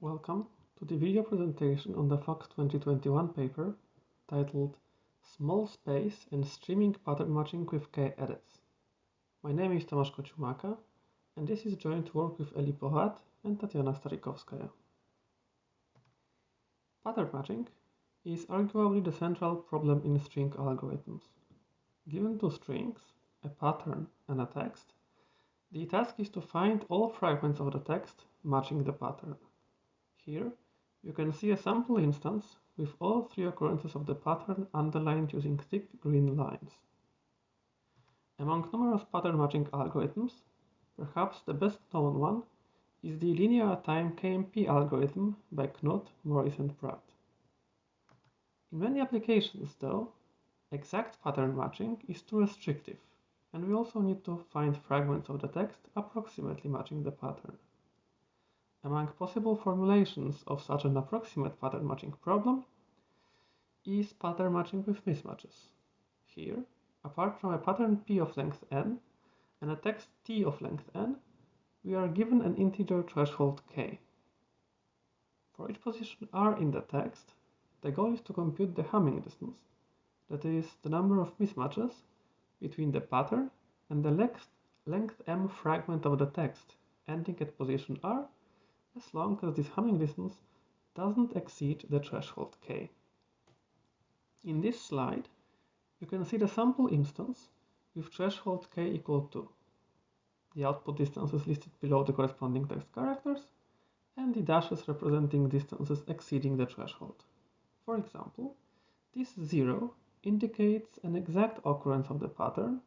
Welcome to the video presentation on the FOCS 2021 paper titled Small Space and Streaming Pattern Matching with K-Edits. My name is Tomasz Kociumaka, and this is joint work with Porat and Tatiana Starikovskaya. Pattern matching is arguably the central problem in string algorithms. Given two strings, a pattern and a text, the task is to find all fragments of the text matching the pattern. Here, you can see a sample instance with all three occurrences of the pattern underlined using thick green lines. Among numerous pattern matching algorithms, perhaps the best known one is the linear time KMP algorithm by Knut, Morris and Porat. In many applications, though, exact pattern matching is too restrictive, and we also need to find fragments of the text approximately matching the pattern. Among possible formulations of such an approximate pattern matching problem is pattern matching with mismatches. Here, apart from a pattern P of length n and a text T of length n, we are given an integer threshold k. For each position r in the text, the goal is to compute the Hamming distance, that is, the number of mismatches between the pattern and the length m fragment of the text ending at position r, as long as this Hamming distance doesn't exceed the threshold k. In this slide, you can see the sample instance with threshold k equal to the output distances listed below the corresponding text characters and the dashes representing distances exceeding the threshold. For example, this 0 indicates an exact occurrence of the pattern,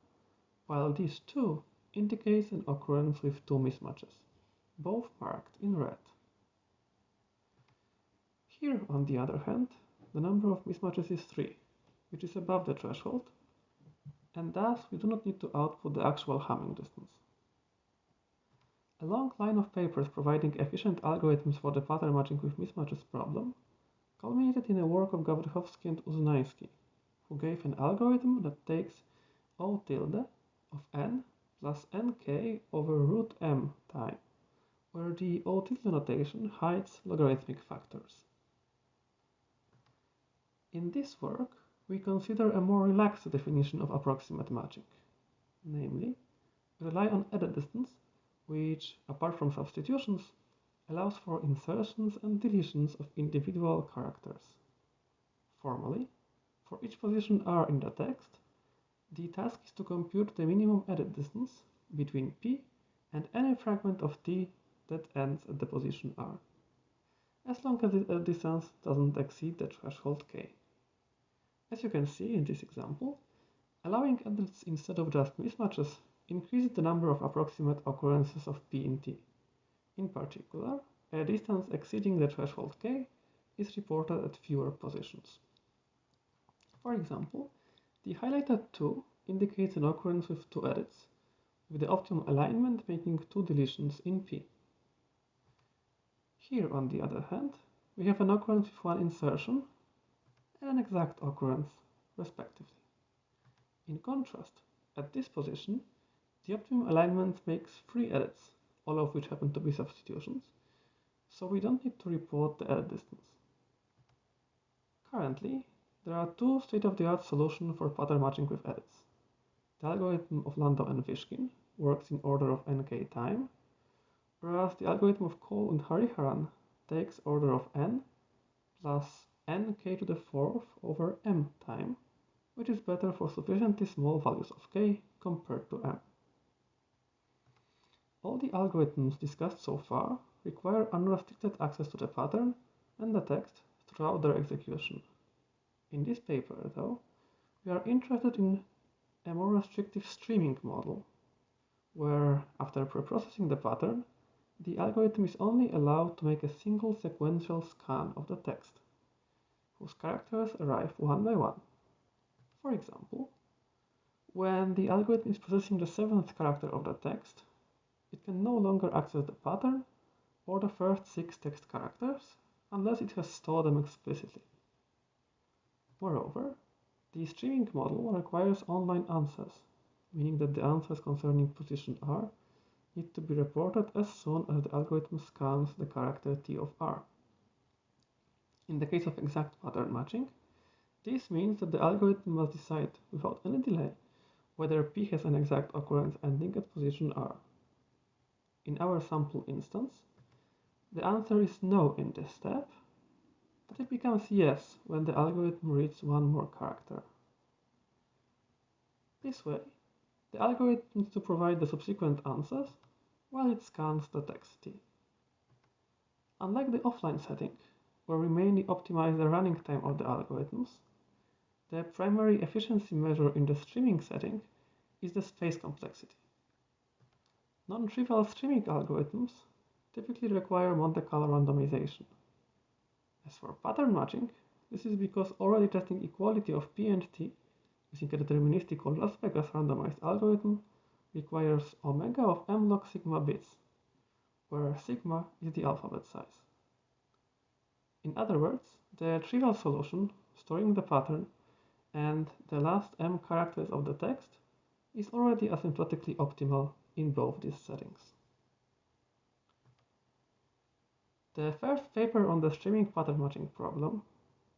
while this 2 indicates an occurrence with two mismatches, both marked in red. Here, on the other hand, the number of mismatches is 3, which is above the threshold, and thus we do not need to output the actual Hamming distance. A long line of papers providing efficient algorithms for the pattern matching with mismatches problem culminated in a work of Gawrychowski and Uznański, who gave an algorithm that takes O tilde of n plus nk over root m time, where the O tilde notation hides logarithmic factors. In this work, we consider a more relaxed definition of approximate matching. Namely, we rely on edit distance, which, apart from substitutions, allows for insertions and deletions of individual characters. Formally, for each position r in the text, the task is to compute the minimum edit distance between p and any fragment of t that ends at the position r, as long as the distance doesn't exceed the threshold k. As you can see in this example, allowing edits instead of just mismatches increases the number of approximate occurrences of p in t. In particular, a distance exceeding the threshold k is reported at fewer positions. For example, the highlighted 2 indicates an occurrence with two edits, with the optimum alignment making two deletions in p. Here, on the other hand, we have an occurrence with one insertion and an exact occurrence, respectively. In contrast, at this position, the optimum alignment makes 3 edits, all of which happen to be substitutions, so we don't need to report the edit distance. Currently, there are two state-of-the-art solutions for pattern matching with edits. The algorithm of Landau and Vyshkin works in order of nk time, whereas the algorithm of Cole and Hariharan takes order of n plus nk to the 4th over m time, which is better for sufficiently small values of k compared to m. All the algorithms discussed so far require unrestricted access to the pattern and the text throughout their execution. In this paper, though, we are interested in a more restrictive streaming model, where, after preprocessing the pattern, the algorithm is only allowed to make a single sequential scan of the text, whose characters arrive one by one. For example, when the algorithm is processing the 7th character of the text, it can no longer access the pattern or the first 6 text characters unless it has stored them explicitly. Moreover, the streaming model requires online answers, meaning that the answers concerning position r need to be reported as soon as the algorithm scans the character T of R. In the case of exact pattern matching, this means that the algorithm must decide without any delay whether P has an exact occurrence ending at position R. In our sample instance, the answer is no in this step, but it becomes yes when the algorithm reads one more character. This way, the algorithm needs to provide the subsequent answers while it scans the text T. Unlike the offline setting, where we mainly optimize the running time of the algorithms, the primary efficiency measure in the streaming setting is the space complexity. Non-trivial streaming algorithms typically require Monte Carlo randomization. As for pattern matching, this is because already testing equality of P and T using a deterministic or Las Vegas randomized algorithm requires omega of m log sigma bits, where sigma is the alphabet size. In other words, the trivial solution, storing the pattern, and the last m characters of the text is already asymptotically optimal in both these settings. The first paper on the streaming pattern matching problem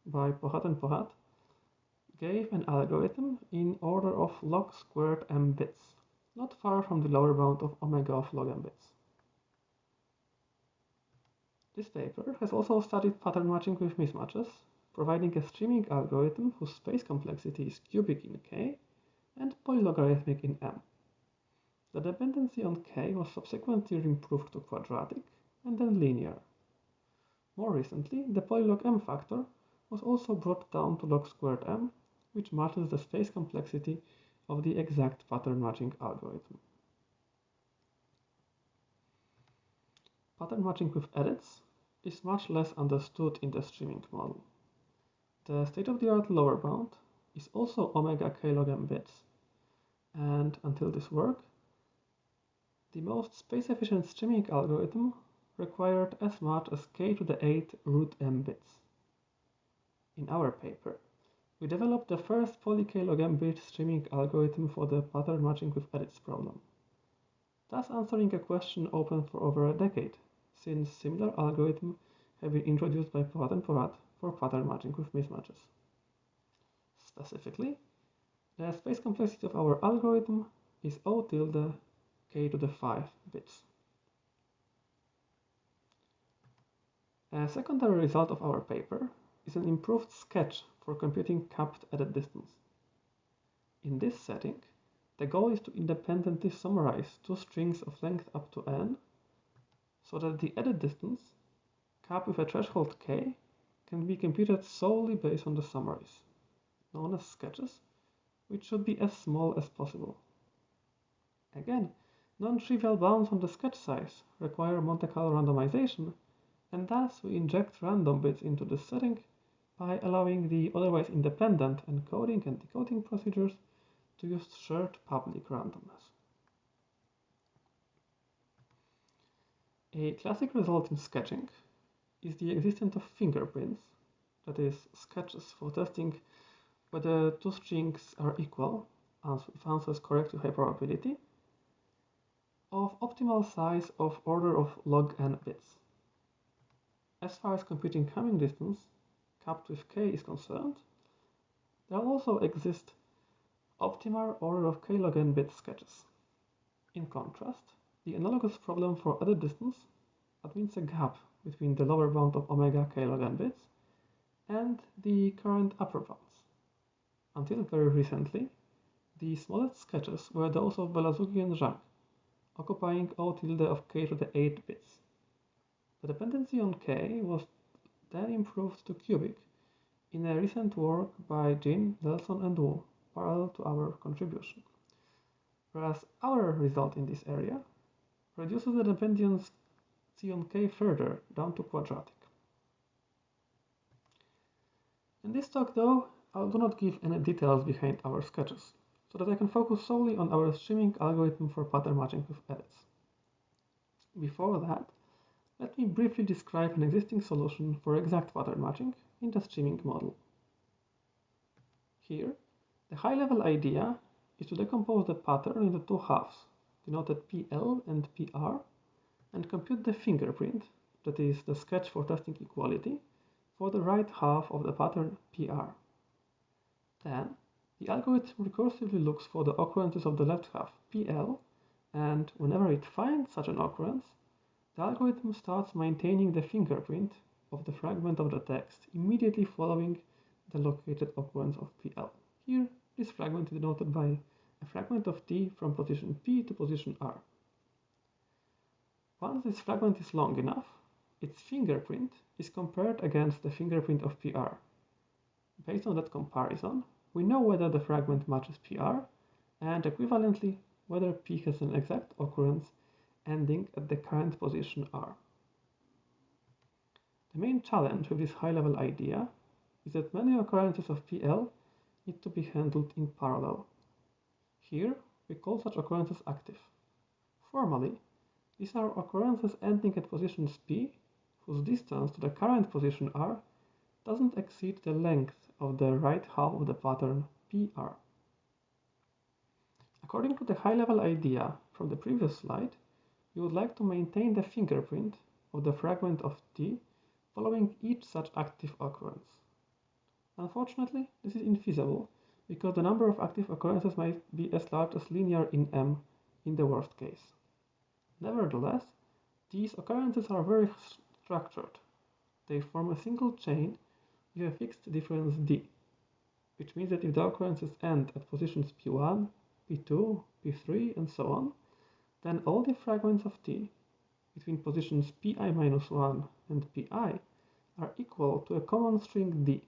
by Porat and Porat gave an algorithm in order of log squared m bits, not far from the lower bound of omega of log m bits. This paper has also studied pattern matching with mismatches, providing a streaming algorithm whose space complexity is cubic in K and polylogarithmic in M. The dependency on K was subsequently improved to quadratic and then linear. More recently, the polylog M factor was also brought down to log squared M, which matches the space complexity of the exact pattern matching algorithm. Pattern matching with edits is much less understood in the streaming model. The state-of-the-art lower bound is also omega k log m bits, and until this work, the most space-efficient streaming algorithm required as much as k to the 8 root m bits. In our paper, we developed the first poly k log m bit streaming algorithm for the pattern matching with edits problem, thus answering a question open for over a decade, since similar algorithms have been introduced by Porat and Porat for pattern matching with mismatches. Specifically, the space complexity of our algorithm is O tilde k to the 5 bits. A secondary result of our paper is an improved sketch for computing capped edit distance. In this setting, the goal is to independently summarize two strings of length up to n, so that the edit distance, capped with a threshold k, can be computed solely based on the summaries, known as sketches, which should be as small as possible. Again, non-trivial bounds on the sketch size require Monte Carlo randomization, and thus we inject random bits into this setting by allowing the otherwise independent encoding and decoding procedures to use shared public randomness. A classic result in sketching is the existence of fingerprints, that is, sketches for testing whether two strings are equal, with answers correct to high probability, of optimal size of order of log n bits. As far as computing coming distance, capped with k, is concerned, there also exist optimal order of k log n bit sketches. In contrast, the analogous problem for edit distance admits a gap between the lower bound of omega k log n bits and the current upper bounds. Until very recently, the smallest sketches were those of Belazughi and Zhang, occupying O tilde of k to the 8 bits. The dependency on k was then improved to cubic in a recent work by Jin, Nelson, and Wu, parallel to our contribution, whereas our result in this area reduces the dependency on k further down to quadratic. In this talk, though, I do not give any details behind our sketches, so that I can focus solely on our streaming algorithm for pattern matching with edits. Before that, let me briefly describe an existing solution for exact pattern matching in the streaming model. Here, the high-level idea is to decompose the pattern into two halves, denoted PL and PR, and compute the fingerprint, that is the sketch for testing equality, for the right half of the pattern PR. Then, the algorithm recursively looks for the occurrences of the left half PL, and whenever it finds such an occurrence, the algorithm starts maintaining the fingerprint of the fragment of the text immediately following the located occurrence of PL. Here, this fragment is denoted by a fragment of T from position P to position R. Once this fragment is long enough, its fingerprint is compared against the fingerprint of PR. Based on that comparison, we know whether the fragment matches PR, and equivalently, whether P has an exact occurrence ending at the current position R. The main challenge with this high-level idea is that many occurrences of PL need to be handled in parallel. Here, we call such occurrences active. Formally, these are occurrences ending at positions P, whose distance to the current position R doesn't exceed the length of the right half of the pattern PR. According to the high-level idea from the previous slide, we would like to maintain the fingerprint of the fragment of T following each such active occurrence. Unfortunately, this is infeasible because the number of active occurrences might be as large as linear in M in the worst case. Nevertheless, these occurrences are very structured. They form a single chain with a fixed difference d, which means that if the occurrences end at positions p1, p2, p3, and so on, then all the fragments of t between positions pi-1 and pi are equal to a common string d,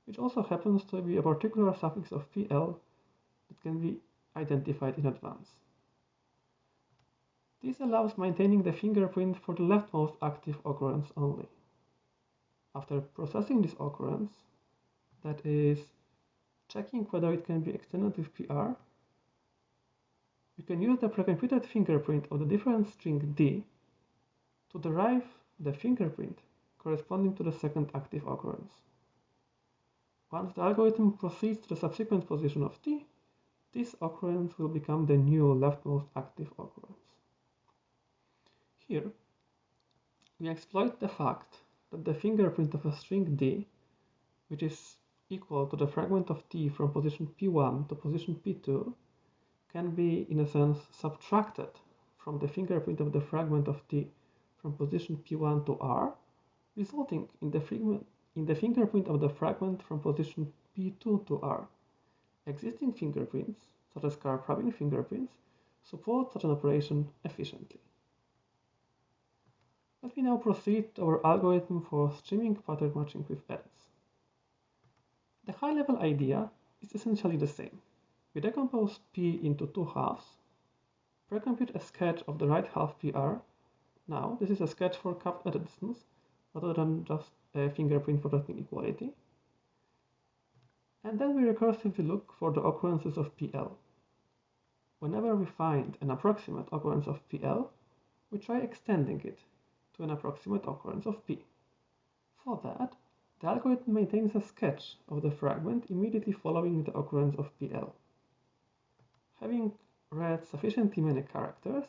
which also happens to be a particular suffix of pl that can be identified in advance. This allows maintaining the fingerprint for the leftmost active occurrence only. After processing this occurrence, that is, checking whether it can be extended with PR, you can use the precomputed fingerprint of the different string d to derive the fingerprint corresponding to the second active occurrence. Once the algorithm proceeds to the subsequent position of t, this occurrence will become the new leftmost active occurrence. Here, we exploit the fact that the fingerprint of a string d, which is equal to the fragment of t from position p1 to position p2, can be, in a sense, subtracted from the fingerprint of the fragment of t from position p1 to r, resulting in the fingerprint of the fragment from position p2 to r. Existing fingerprints, such as Karp-Rabin fingerprints, support such an operation efficiently. Let me now proceed to our algorithm for streaming pattern matching with edits. The high-level idea is essentially the same. We decompose P into two halves, precompute a sketch of the right half PR. Now, this is a sketch for capped edit distance, rather than just a fingerprint for testing equality. And then we recursively look for the occurrences of PL. Whenever we find an approximate occurrence of PL, we try extending it to an approximate occurrence of P. For that, the algorithm maintains a sketch of the fragment immediately following the occurrence of PL. Having read sufficiently many characters,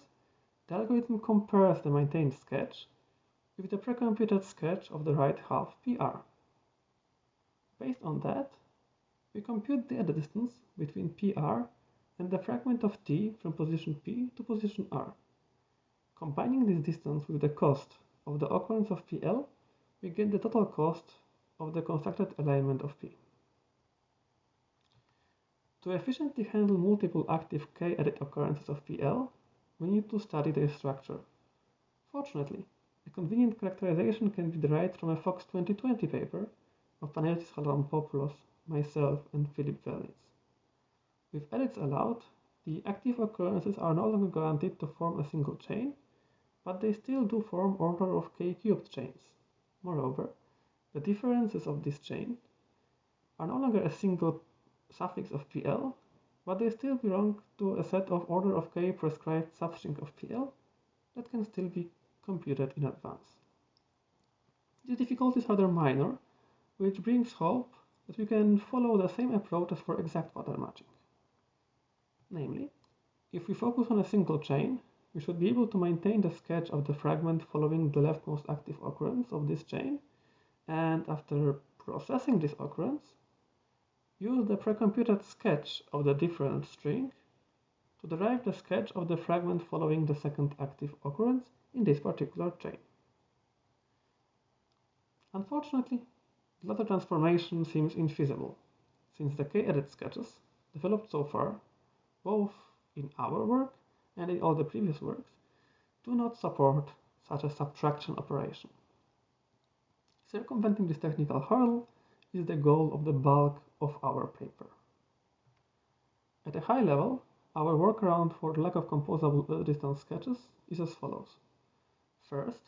the algorithm compares the maintained sketch with the precomputed sketch of the right half PR. Based on that, we compute the edit distance between PR and the fragment of T from position P to position R. Combining this distance with the cost of the occurrence of PL, we get the total cost of the constructed alignment of P. To efficiently handle multiple active k-edit occurrences of PL, we need to study their structure. Fortunately, a convenient characterization can be derived from a FOCS 2020 paper of Panagiotis Charalampopoulos, myself, and Philip Velnitz. With edits allowed, the active occurrences are no longer guaranteed to form a single chain, but they still do form order of k-cubed chains. Moreover, the differences of this chain are no longer a single suffix of PL, but they still belong to a set of order of k prescribed substring of PL that can still be computed in advance. These difficulties are rather minor, which brings hope that we can follow the same approach as for exact pattern matching. Namely, If we focus on a single chain, we should be able to maintain the sketch of the fragment following the leftmost active occurrence of this chain, and after processing this occurrence, use the precomputed sketch of the different string to derive the sketch of the fragment following the second active occurrence in this particular chain. Unfortunately, the latter transformation seems infeasible, since the k-edit sketches developed so far, both in our work and in all the previous works, do not support such a subtraction operation. Circumventing this technical hurdle is the goal of the bulk of our paper. At a high level, our workaround for the lack of composable distance sketches is as follows. First,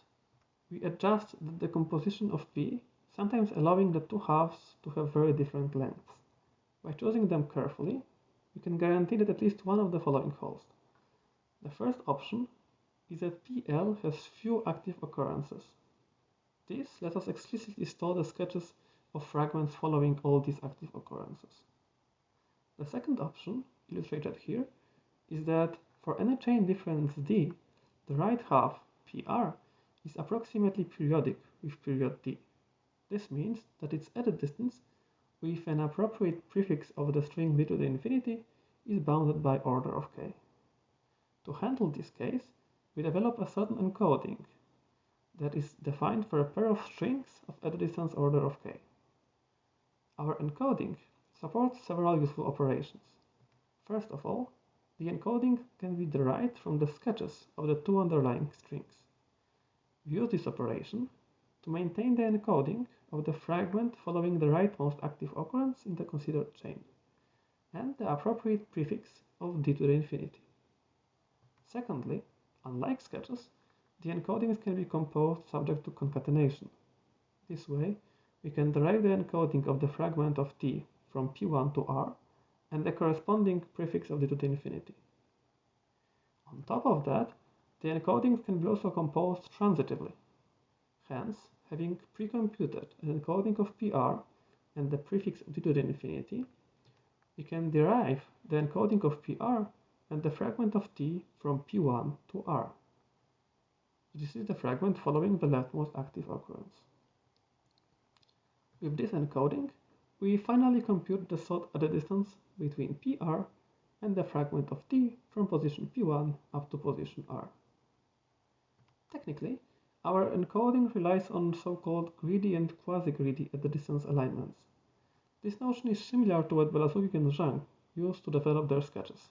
we adjust the decomposition of P, sometimes allowing the two halves to have very different lengths. By choosing them carefully, we can guarantee that at least one of the following holds. The first option is that PL has few active occurrences. This lets us explicitly store the sketches of fragments following all these active occurrences. The second option, illustrated here, is that for any chain difference D, the right half, PR, is approximately periodic with period D. This means that its edit distance with an appropriate prefix of the string d to the infinity is bounded by order of k. To handle this case, we develop a certain encoding that is defined for a pair of strings of edit distance order of k. Our encoding supports several useful operations. First of all, the encoding can be derived from the sketches of the two underlying strings. We use this operation to maintain the encoding of the fragment following the rightmost active occurrence in the considered chain, and the appropriate prefix of d to the infinity. Secondly, unlike sketches, the encodings can be composed subject to concatenation. This way, we can derive the encoding of the fragment of t from P1 to R and the corresponding prefix of d to the infinity. On top of that, the encodings can be also composed transitively. Hence, having pre-computed an encoding of PR and the prefix d to the infinity, we can derive the encoding of PR and the fragment of t from P1 to R. This is the fragment following the leftmost active occurrence. With this encoding, we finally compute the sought edit distance between PR and the fragment of t from position P1 up to position R. Technically, our encoding relies on so-called greedy and quasi-greedy edit distance alignments. This notion is similar to what Belasugic and Zhang used to develop their sketches.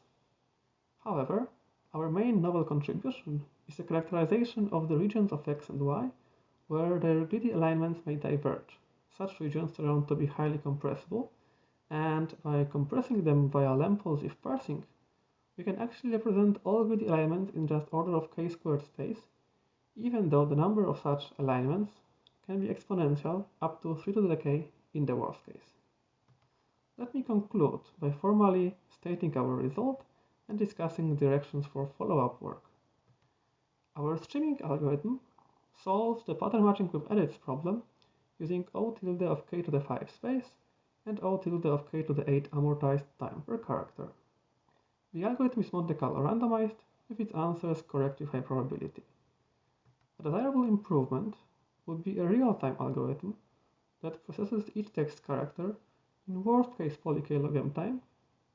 However, our main novel contribution is a characterization of the regions of x and y where their greedy alignments may diverge. Such regions turn out to be highly compressible, and by compressing them via Lemp-Poziev parsing, we can actually represent all greedy alignments in just order of k squared space, even though the number of such alignments can be exponential up to 3 to the k in the worst case. Let me conclude by formally stating our result and discussing directions for follow-up work. Our streaming algorithm solves the pattern matching with edits problem using O tilde of k to the 5 space and O tilde of k to the 8 amortized time per character. The algorithm is Monte Carlo randomized with its answers correct with high probability. A desirable improvement would be a real-time algorithm that processes each text character in worst-case poly-k-log-m time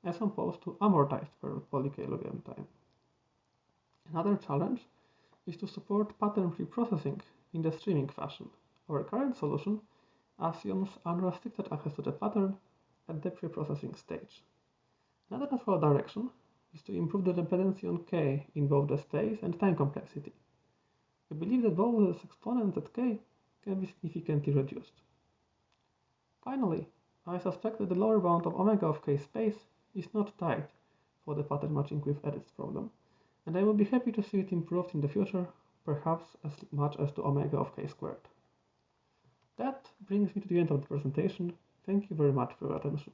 as opposed to amortized per poly-k-log-m time. Another challenge is to support pattern preprocessing in the streaming fashion. Our current solution assumes unrestricted access to the pattern at the preprocessing stage. Another natural direction is to improve the dependency on k in both the space and time complexity. We believe that both the exponents at k can be significantly reduced. Finally, I suspect that the lower bound of omega of k space is not tight for the pattern matching with edits problem, and I will be happy to see it improved in the future, perhaps as much as to omega of k squared. That brings me to the end of the presentation. Thank you very much for your attention.